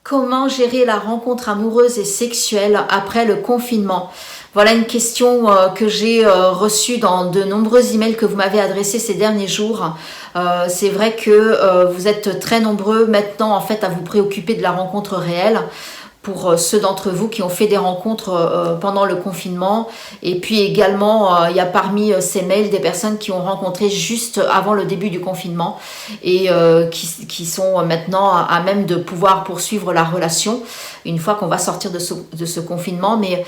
Comment gérer la rencontre amoureuse et sexuelle après le confinement? Voilà une question que j'ai reçue dans de nombreux emails que vous m'avez adressés ces derniers jours. C'est vrai que vous êtes très nombreux maintenant en fait à vous préoccuper de la rencontre réelle. Pour ceux d'entre vous qui ont fait des rencontres pendant le confinement. Et puis également, il y a parmi ces mails des personnes qui ont rencontré juste avant le début du confinement et qui sont maintenant à même de pouvoir poursuivre la relation une fois qu'on va sortir de ce confinement. Mais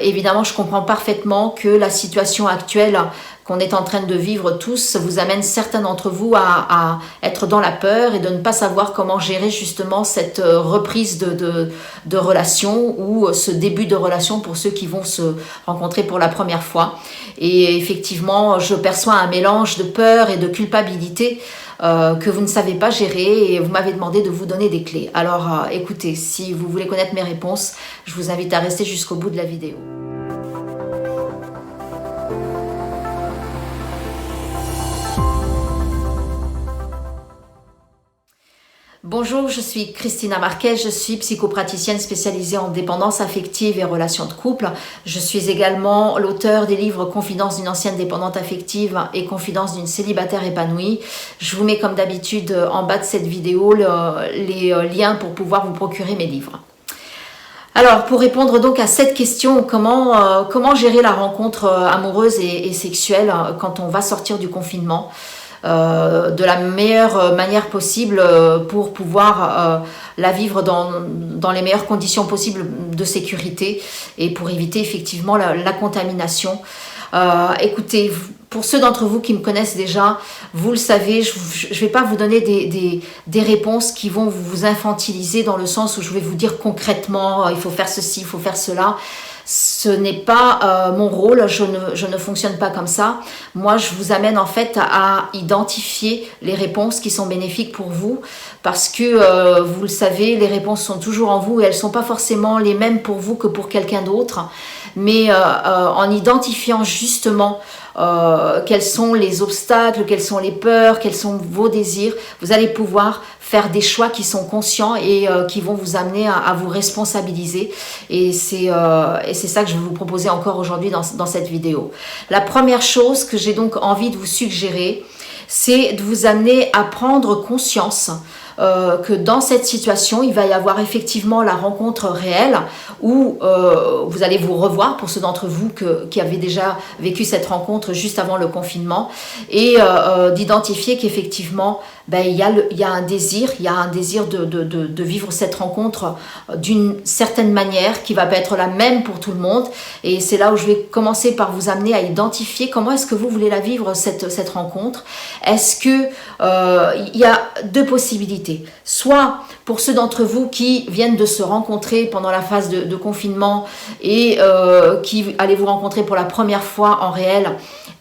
évidemment, je comprends parfaitement que la situation actuelle qu'on est en train de vivre tous vous amène certains d'entre vous à être dans la peur et de ne pas savoir comment gérer justement cette reprise de relation ou ce début de relation pour ceux qui vont se rencontrer pour la première fois. Et effectivement, je perçois un mélange de peur et de culpabilité que vous ne savez pas gérer et vous m'avez demandé de vous donner des clés. Alors écoutez, si vous voulez connaître mes réponses, je vous invite à rester jusqu'au bout de la vidéo. Bonjour, je suis Christina Marquez, je suis psychopraticienne spécialisée en dépendance affective et relations de couple. Je suis également l'auteur des livres Confidences d'une ancienne dépendante affective et Confidences d'une célibataire épanouie. Je vous mets comme d'habitude en bas de cette vidéo les liens pour pouvoir vous procurer mes livres. Alors, pour répondre donc à cette question, comment gérer la rencontre amoureuse et sexuelle quand on va sortir du confinement ? De la meilleure manière possible pour pouvoir la vivre dans les meilleures conditions possibles de sécurité et pour éviter effectivement la contamination. Écoutez, pour ceux d'entre vous qui me connaissent déjà, vous le savez, je ne vais pas vous donner des réponses qui vont vous infantiliser dans le sens où je vais vous dire concrètement il faut faire ceci, il faut faire cela. Ce n'est pas mon rôle, je ne fonctionne pas comme ça. Moi, je vous amène en fait à identifier les réponses qui sont bénéfiques pour vous parce que, vous le savez, les réponses sont toujours en vous et elles ne sont pas forcément les mêmes pour vous que pour quelqu'un d'autre. Mais en identifiant justement quels sont les obstacles, quelles sont les peurs, quels sont vos désirs, vous allez pouvoir faire des choix qui sont conscients et qui vont vous amener à vous responsabiliser. Et c'est ça que je vais vous proposer encore aujourd'hui dans cette vidéo. La première chose que j'ai donc envie de vous suggérer, c'est de vous amener à prendre conscience que dans cette situation, il va y avoir effectivement la rencontre réelle où vous allez vous revoir pour ceux d'entre vous qui avaient déjà vécu cette rencontre juste avant le confinement et d'identifier qu'effectivement il y a un désir de vivre cette rencontre d'une certaine manière qui va pas être la même pour tout le monde et c'est là où je vais commencer par vous amener à identifier comment est-ce que vous voulez la vivre cette rencontre. Est-ce que il y a deux possibilités. Soit pour ceux d'entre vous qui viennent de se rencontrer pendant la phase de confinement et qui allez vous rencontrer pour la première fois en réel,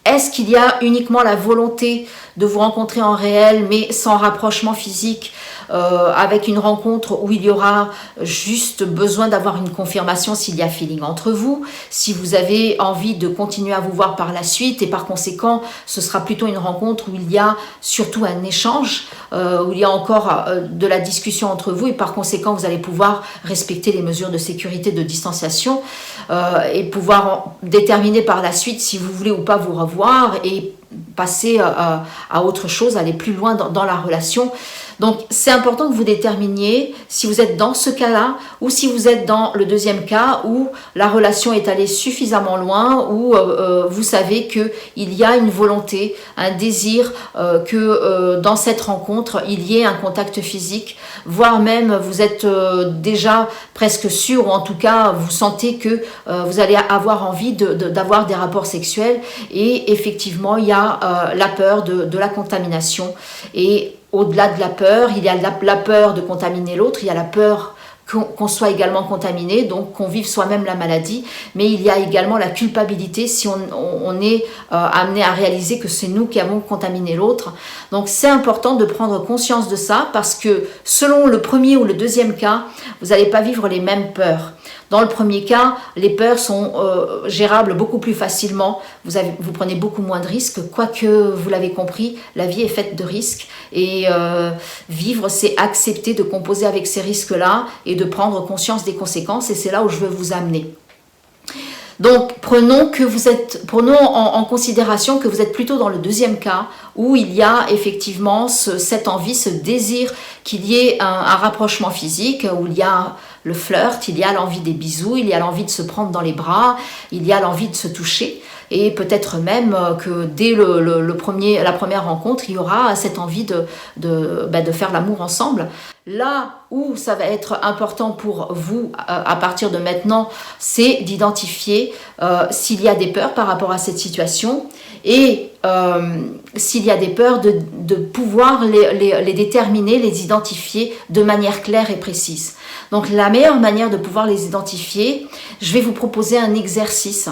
est-ce qu'il y a uniquement la volonté de vous rencontrer en réel mais sans rapprochement physique avec une rencontre où il y aura juste besoin d'avoir une confirmation s'il y a feeling entre vous, si vous avez envie de continuer à vous voir par la suite et par conséquent ce sera plutôt une rencontre où il y a surtout un échange, où il y a encore de la discussion entre vous et par conséquent vous allez pouvoir respecter les mesures de sécurité de distanciation et pouvoir déterminer par la suite si vous voulez ou pas vous revoir et passer à autre chose, aller plus loin dans la relation. Donc c'est important que vous déterminiez si vous êtes dans ce cas-là ou si vous êtes dans le deuxième cas où la relation est allée suffisamment loin, où vous savez qu'il y a une volonté, un désir que dans cette rencontre il y ait un contact physique, voire même vous êtes déjà presque sûr ou en tout cas vous sentez que vous allez avoir envie d'avoir des rapports sexuels et effectivement il y a la peur de la contamination et au-delà de la peur, il y a la peur de contaminer l'autre, il y a la peur qu'on soit également contaminé, donc qu'on vive soi-même la maladie, mais il y a également la culpabilité si on est amené à réaliser que c'est nous qui avons contaminé l'autre. Donc c'est important de prendre conscience de ça parce que selon le premier ou le deuxième cas, vous n'allez pas vivre les mêmes peurs. Dans le premier cas, les peurs sont gérables beaucoup plus facilement. Vous prenez beaucoup moins de risques, quoique vous l'avez compris, la vie est faite de risques. Et vivre, c'est accepter de composer avec ces risques-là et de prendre conscience des conséquences. Et c'est là où je veux vous amener. Donc, prenons en considération que vous êtes plutôt dans le deuxième cas où il y a effectivement cette envie, ce désir qu'il y ait un rapprochement physique, où il y a le flirt, il y a l'envie des bisous, il y a l'envie de se prendre dans les bras, il y a l'envie de se toucher. Et peut-être même que dès la première rencontre, il y aura cette envie de faire l'amour ensemble. Là où ça va être important pour vous, à partir de maintenant, c'est d'identifier s'il y a des peurs par rapport à cette situation et s'il y a des peurs, de pouvoir les déterminer, les identifier de manière claire et précise. Donc la meilleure manière de pouvoir les identifier, je vais vous proposer un exercice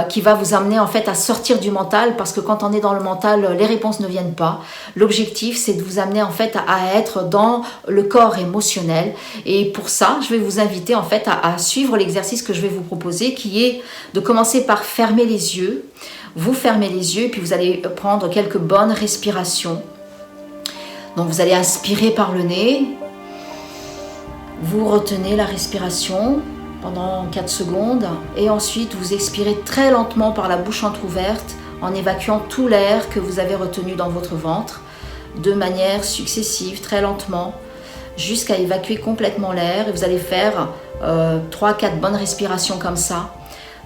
qui va vous amener en fait à sortir du mental, parce que quand on est dans le mental, les réponses ne viennent pas. L'objectif, c'est de vous amener en fait à être dans le corps émotionnel, et pour ça, je vais vous inviter en fait à suivre l'exercice que je vais vous proposer, qui est de commencer par fermer les yeux. Vous fermez les yeux et puis vous allez prendre quelques bonnes respirations. Donc vous allez inspirer par le nez, vous retenez la respiration pendant 4 secondes et ensuite vous expirez très lentement par la bouche entrouverte en évacuant tout l'air que vous avez retenu dans votre ventre de manière successive, très lentement, jusqu'à évacuer complètement l'air. Et vous allez faire 3-4 bonnes respirations comme ça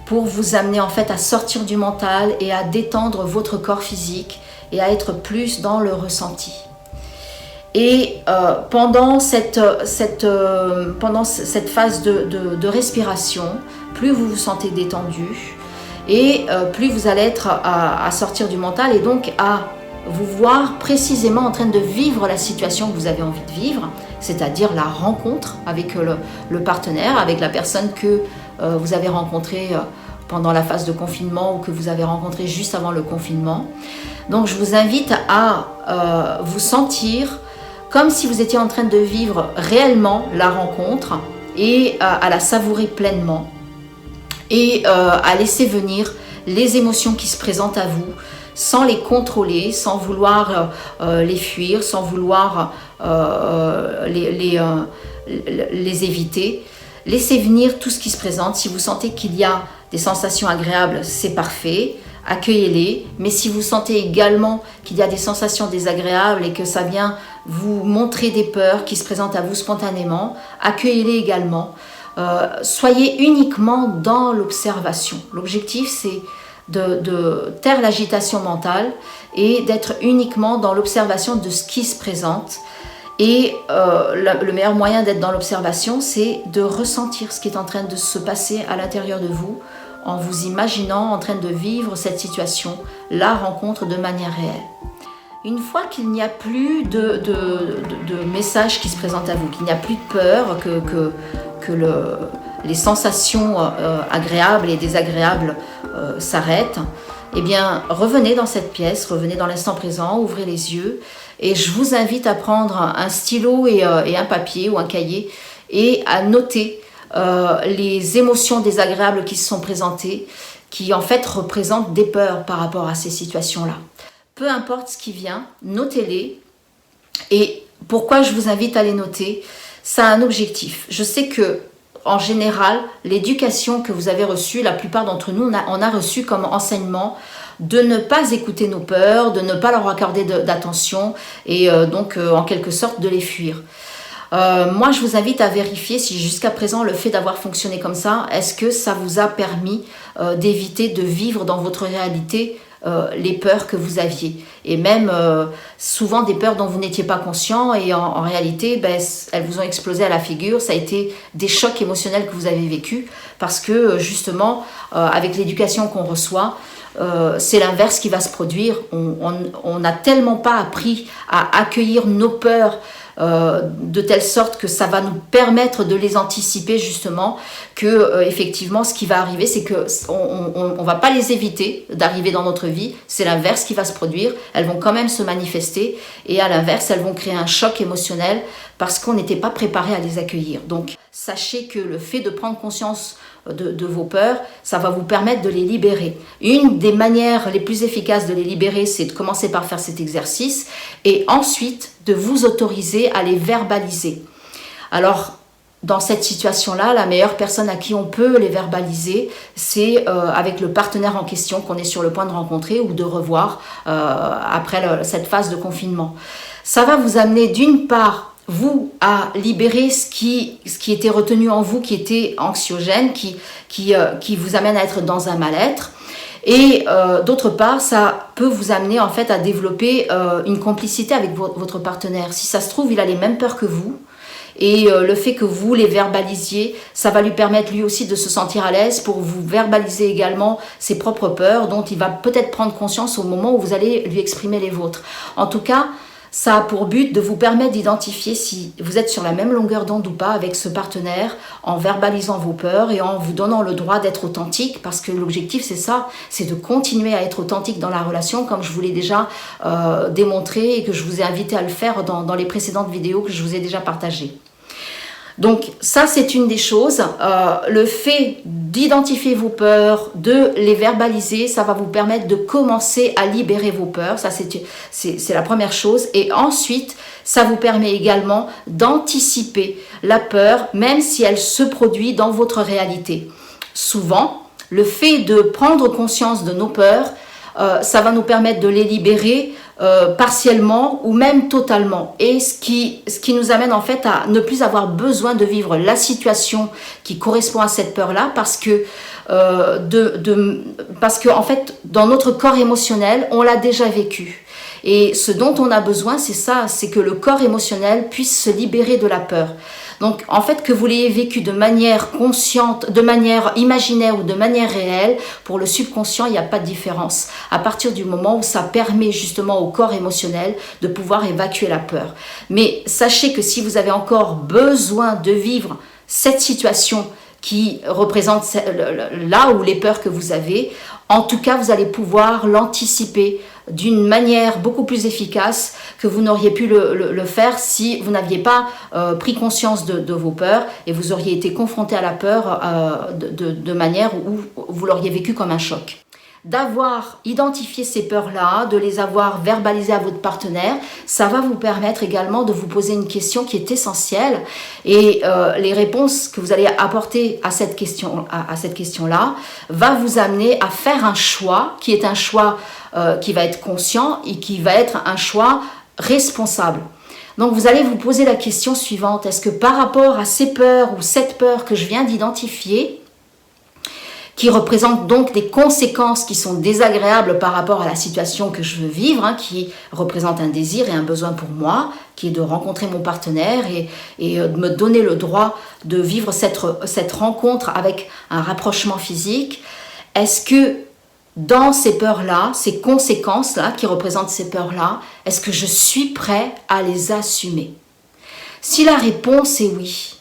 pour vous amener en fait à sortir du mental et à détendre votre corps physique et à être plus dans le ressenti. Et pendant cette phase de respiration, plus vous vous sentez détendu et plus vous allez être à sortir du mental et donc à vous voir précisément en train de vivre la situation que vous avez envie de vivre, c'est-à-dire la rencontre avec le partenaire, avec la personne que vous avez rencontrée pendant la phase de confinement ou que vous avez rencontrée juste avant le confinement. Donc je vous invite à vous sentir comme si vous étiez en train de vivre réellement la rencontre et à la savourer pleinement et à laisser venir les émotions qui se présentent à vous sans les contrôler, sans vouloir les fuir, sans vouloir les éviter. Laissez venir tout ce qui se présente. Si vous sentez qu'il y a des sensations agréables, c'est parfait. Accueillez-les, mais si vous sentez également qu'il y a des sensations désagréables et que ça vient vous montrer des peurs qui se présentent à vous spontanément, accueillez-les également. Soyez uniquement dans l'observation. L'objectif, c'est de taire l'agitation mentale et d'être uniquement dans l'observation de ce qui se présente. Et le meilleur moyen d'être dans l'observation, c'est de ressentir ce qui est en train de se passer à l'intérieur de vous, en vous imaginant en train de vivre cette situation, la rencontre de manière réelle. Une fois qu'il n'y a plus de messages qui se présentent à vous, qu'il n'y a plus de peur, que les sensations agréables et désagréables s'arrêtent, eh bien, revenez dans cette pièce, revenez dans l'instant présent, ouvrez les yeux et je vous invite à prendre un stylo et un papier ou un cahier et à noter les émotions désagréables qui se sont présentées, qui en fait représentent des peurs par rapport à ces situations-là. Peu importe ce qui vient, notez-les. Et pourquoi je vous invite à les noter? Ça a un objectif. Je sais que en général, l'éducation que vous avez reçue, la plupart d'entre nous, on a reçu comme enseignement de ne pas écouter nos peurs, de ne pas leur accorder d'attention et donc en quelque sorte de les fuir. Moi, je vous invite à vérifier si jusqu'à présent le fait d'avoir fonctionné comme ça, est-ce que ça vous a permis d'éviter de vivre dans votre réalité les peurs que vous aviez. Et même souvent des peurs dont vous n'étiez pas conscient et en réalité, elles vous ont explosé à la figure. Ça a été des chocs émotionnels que vous avez vécus parce que justement, avec l'éducation qu'on reçoit, c'est l'inverse qui va se produire. On n'a tellement pas appris à accueillir nos peurs de telle sorte que ça va nous permettre de les anticiper justement, que effectivement ce qui va arriver, c'est que on va pas les éviter d'arriver dans notre vie, c'est l'inverse qui va se produire, elles vont quand même se manifester et à l'inverse elles vont créer un choc émotionnel parce qu'on n'était pas préparé à les accueillir. Donc sachez que le fait de prendre conscience de vos peurs, ça va vous permettre de les libérer. Une des manières les plus efficaces de les libérer, c'est de commencer par faire cet exercice et ensuite de vous autoriser à les verbaliser. Alors, dans cette situation-là, la meilleure personne à qui on peut les verbaliser, c'est avec le partenaire en question qu'on est sur le point de rencontrer ou de revoir après cette phase de confinement. Ça va vous amener d'une part vous à libérer ce qui était retenu en vous, qui était anxiogène, qui vous amène à être dans un mal-être. Et d'autre part, ça peut vous amener en fait à développer une complicité avec votre partenaire. Si ça se trouve, il a les mêmes peurs que vous. Et le fait que vous les verbalisiez, ça va lui permettre lui aussi de se sentir à l'aise pour vous verbaliser également ses propres peurs, dont il va peut-être prendre conscience au moment où vous allez lui exprimer les vôtres. En tout cas, ça a pour but de vous permettre d'identifier si vous êtes sur la même longueur d'onde ou pas avec ce partenaire en verbalisant vos peurs et en vous donnant le droit d'être authentique, parce que l'objectif c'est ça, c'est de continuer à être authentique dans la relation comme je vous l'ai déjà démontré et que je vous ai invité à le faire dans les précédentes vidéos que je vous ai déjà partagées. Donc ça c'est une des choses, le fait d'identifier vos peurs, de les verbaliser, ça va vous permettre de commencer à libérer vos peurs, ça c'est la première chose. Et ensuite ça vous permet également d'anticiper la peur même si elle se produit dans votre réalité. Souvent le fait de prendre conscience de nos peurs, ça va nous permettre de les libérer partiellement ou même totalement, et ce qui nous amène en fait à ne plus avoir besoin de vivre la situation qui correspond à cette peur-là, parce que en fait dans notre corps émotionnel on l'a déjà vécu, et ce dont on a besoin c'est ça, c'est que le corps émotionnel puisse se libérer de la peur. Donc en fait que vous l'ayez vécu de manière consciente, de manière imaginaire ou de manière réelle, pour le subconscient il n'y a pas de différence, à partir du moment où ça permet justement au corps émotionnel de pouvoir évacuer la peur. Mais sachez que si vous avez encore besoin de vivre cette situation qui représente là où les peurs que vous avez, en tout cas vous allez pouvoir l'anticiper d'une manière beaucoup plus efficace que vous n'auriez pu le faire si vous n'aviez pas pris conscience de vos peurs et vous auriez été confronté à la peur de manière où vous l'auriez vécu comme un choc. D'avoir identifié ces peurs-là, de les avoir verbalisées à votre partenaire, ça va vous permettre également de vous poser une question qui est essentielle, et les réponses que vous allez apporter à cette question-là va vous amener à faire un choix qui est un choix qui va être conscient et qui va être un choix responsable. Donc vous allez vous poser la question suivante: est-ce que par rapport à ces peurs ou cette peur que je viens d'identifier, qui représente donc des conséquences qui sont désagréables par rapport à la situation que je veux vivre, qui représente un désir et un besoin pour moi, qui est de rencontrer mon partenaire et de me donner le droit de vivre cette rencontre avec un rapprochement physique, est-ce que dans ces peurs-là, ces conséquences-là qui représentent ces peurs-là, est-ce que je suis prêt à les assumer? Si la réponse est oui,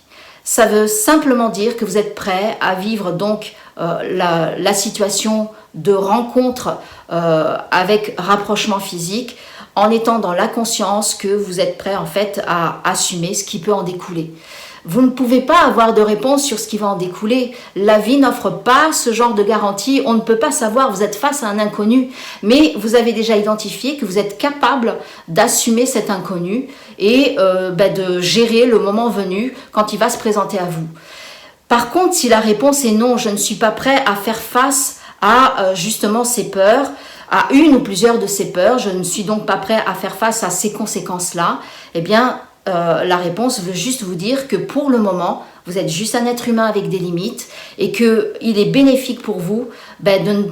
ça veut simplement dire que vous êtes prêt à vivre donc la situation de rencontre avec rapprochement physique, en étant dans la conscience que vous êtes prêt en fait à assumer ce qui peut en découler. Vous ne pouvez pas avoir de réponse sur ce qui va en découler. La vie n'offre pas ce genre de garantie. On ne peut pas savoir, vous êtes face à un inconnu, mais vous avez déjà identifié que vous êtes capable d'assumer cet inconnu et de gérer le moment venu quand il va se présenter à vous. Par contre, si la réponse est non, je ne suis pas prêt à faire face à justement ces peurs, à une ou plusieurs de ces peurs, je ne suis donc pas prêt à faire face à ces conséquences-là, eh bien, la réponse veut juste vous dire que pour le moment, vous êtes juste un être humain avec des limites et qu'il est bénéfique pour vous de ne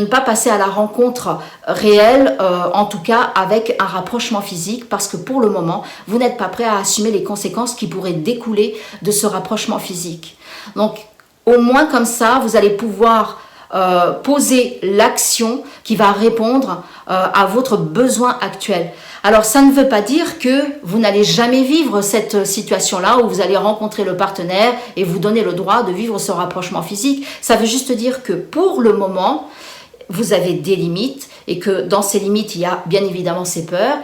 pas passer à la rencontre réelle, en tout cas avec un rapprochement physique, parce que pour le moment, vous n'êtes pas prêt à assumer les conséquences qui pourraient découler de ce rapprochement physique. Donc, au moins comme ça, vous allez pouvoir poser l'action qui va répondre à votre besoin actuel. Alors ça ne veut pas dire que vous n'allez jamais vivre cette situation-là où vous allez rencontrer le partenaire et vous donner le droit de vivre ce rapprochement physique. Ça veut juste dire que pour le moment, vous avez des limites et que dans ces limites, il y a bien évidemment ces peurs.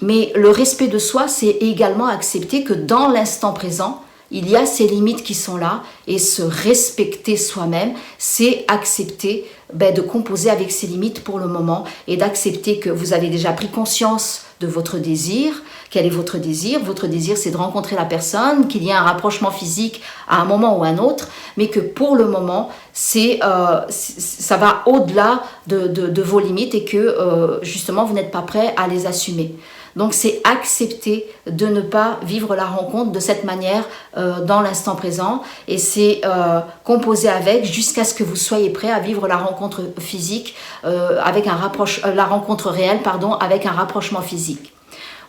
Mais le respect de soi, c'est également accepter que dans l'instant présent, il y a ces limites qui sont là et se respecter soi-même, c'est accepter de composer avec ces limites pour le moment et d'accepter que vous avez déjà pris conscience de votre désir. Quel est votre désir? Votre désir, c'est de rencontrer la personne, qu'il y ait un rapprochement physique à un moment ou à un autre, mais que pour le moment, ça va au-delà de vos limites et que justement, vous n'êtes pas prêt à les assumer. Donc c'est accepter de ne pas vivre la rencontre de cette manière dans l'instant présent et c'est composer avec jusqu'à ce que vous soyez prêt à vivre la rencontre physique avec la rencontre réelle avec un rapprochement physique.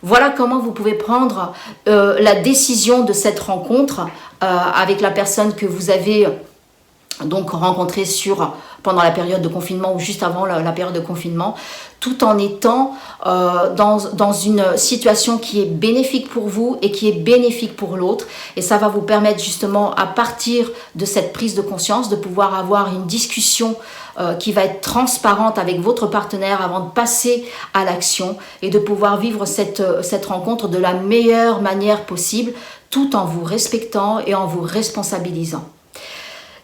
Voilà comment vous pouvez prendre la décision de cette rencontre avec la personne que vous avez donc rencontrée pendant la période de confinement ou juste avant la période de confinement, tout en étant dans une situation qui est bénéfique pour vous et qui est bénéfique pour l'autre. Et ça va vous permettre justement, à partir de cette prise de conscience, de pouvoir avoir une discussion qui va être transparente avec votre partenaire avant de passer à l'action et de pouvoir vivre cette rencontre de la meilleure manière possible, tout en vous respectant et en vous responsabilisant.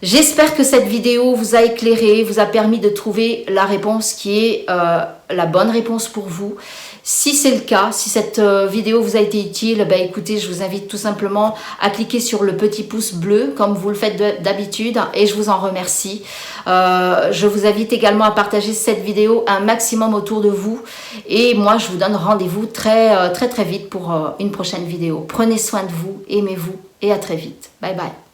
J'espère que cette vidéo vous a éclairé, vous a permis de trouver la réponse qui est la bonne réponse pour vous. Si c'est le cas, si cette vidéo vous a été utile, écoutez, je vous invite tout simplement à cliquer sur le petit pouce bleu comme vous le faites d'habitude et je vous en remercie. Je vous invite également à partager cette vidéo un maximum autour de vous et moi je vous donne rendez-vous très vite pour une prochaine vidéo. Prenez soin de vous, aimez-vous et à très vite. Bye bye.